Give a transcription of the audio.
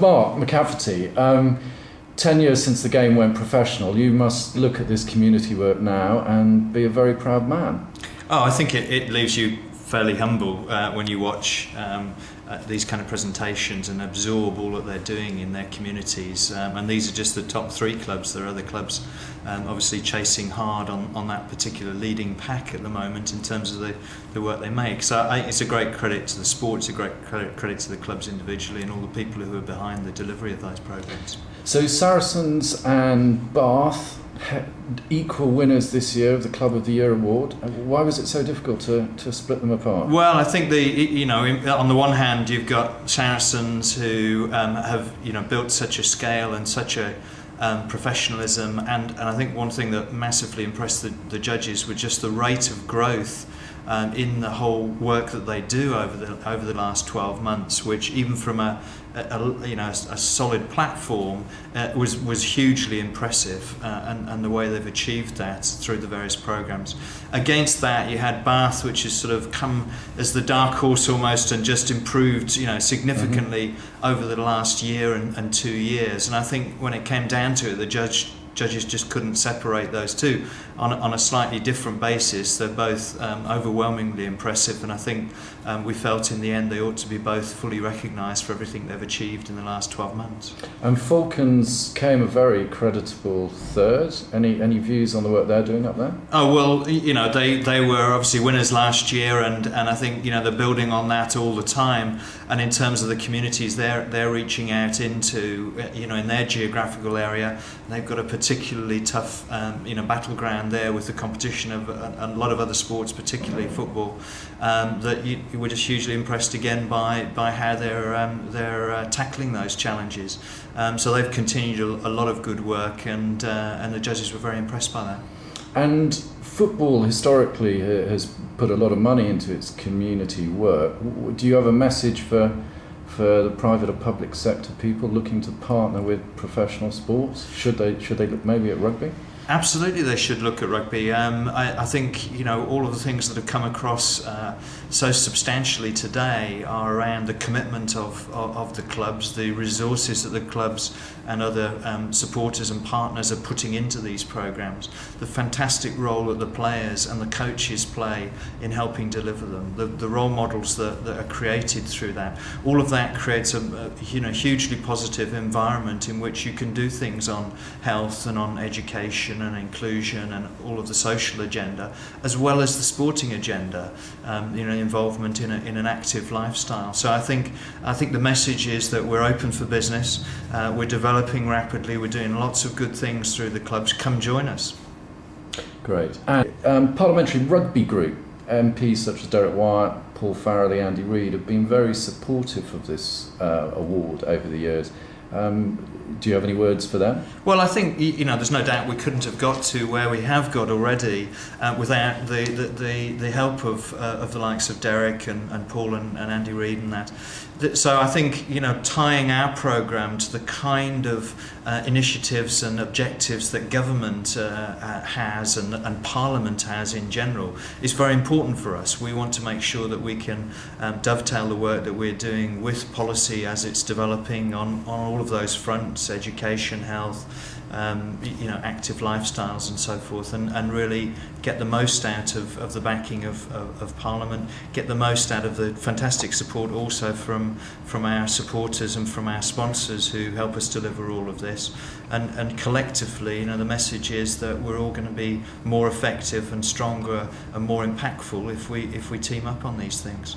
Mark McCafferty, 10 years since the game went professional, you must look at this community work now and be a very proud man. Oh, I think it leaves you fairly humble when you watch these kind of presentations and absorb all that they're doing in their communities. And these are just the top 3 clubs. There are other clubs obviously chasing hard on that particular leading pack at the moment in terms of the work they make. So it's a great credit to the sport, it's a great credit to the clubs individually and all the people who are behind the delivery of those programmes. So Saracens and Bath, equal winners this year of the Club of the Year award. Why was it so difficult to split them apart? Well, I think on the one hand you've got Saracens who have built such a scale and such a professionalism, and I think one thing that massively impressed the judges was just the rate of growth in the whole work that they do over the last 12 months, which even from a solid platform was hugely impressive, and the way they've achieved that through the various programs. Against that, you had Bath, which has sort of come as the dark horse almost and just improved significantly over the last year and 2 years. And I think when it came down to it, the judges just couldn't separate those two on a slightly different basis. They're both overwhelmingly impressive, and I think we felt in the end they ought to be both fully recognised for everything they've achieved in the last 12 months. And Falcons came a very creditable third. Any views on the work they're doing up there? Oh well, they were obviously winners last year, and I think they're building on that all the time. And in terms of the communities they're reaching out into, in their geographical area, they've got a particularly tough battleground there with the competition of a lot of other sports, particularly football. That you were just hugely impressed again by how they're tackling those challenges. So they've continued a lot of good work, and the judges were very impressed by that. And football historically has put a lot of money into its community work. Do you have a message for the private or public sector people looking to partner with professional sports? Should they look maybe at rugby? Absolutely, they should look at rugby. I think all of the things that have come across so substantially today are around the commitment of the clubs, the resources that the clubs and other supporters and partners are putting into these programs, the fantastic role that the players and the coaches play in helping deliver them, the role models that are created through that. All of that creates a hugely positive environment in which you can do things on health and on education and inclusion and all of the social agenda, as well as the sporting agenda, involvement in an active lifestyle. So I think the message is that we're open for business, we're developing rapidly, we're doing lots of good things through the clubs. Come join us. Great. And Parliamentary Rugby Group, MPs such as Derek Wyatt, Paul Farrelly, Andy Reid have been very supportive of this award over the years. Do you have any words for them? Well, I think there's no doubt we couldn't have got to where we have got already without the help of the likes of Derek and Paul and Andy Reid and that. So I think tying our programme to the kind of initiatives and objectives that government has and Parliament has in general is very important for us. We want to make sure that we can dovetail the work that we're doing with policy as it's developing on all of those fronts: education, health, active lifestyles and so forth, and really get the most out of the backing of Parliament, get the most out of the fantastic support also from our supporters and from our sponsors who help us deliver all of this, and collectively the message is that we're all going to be more effective and stronger and more impactful if we team up on these things.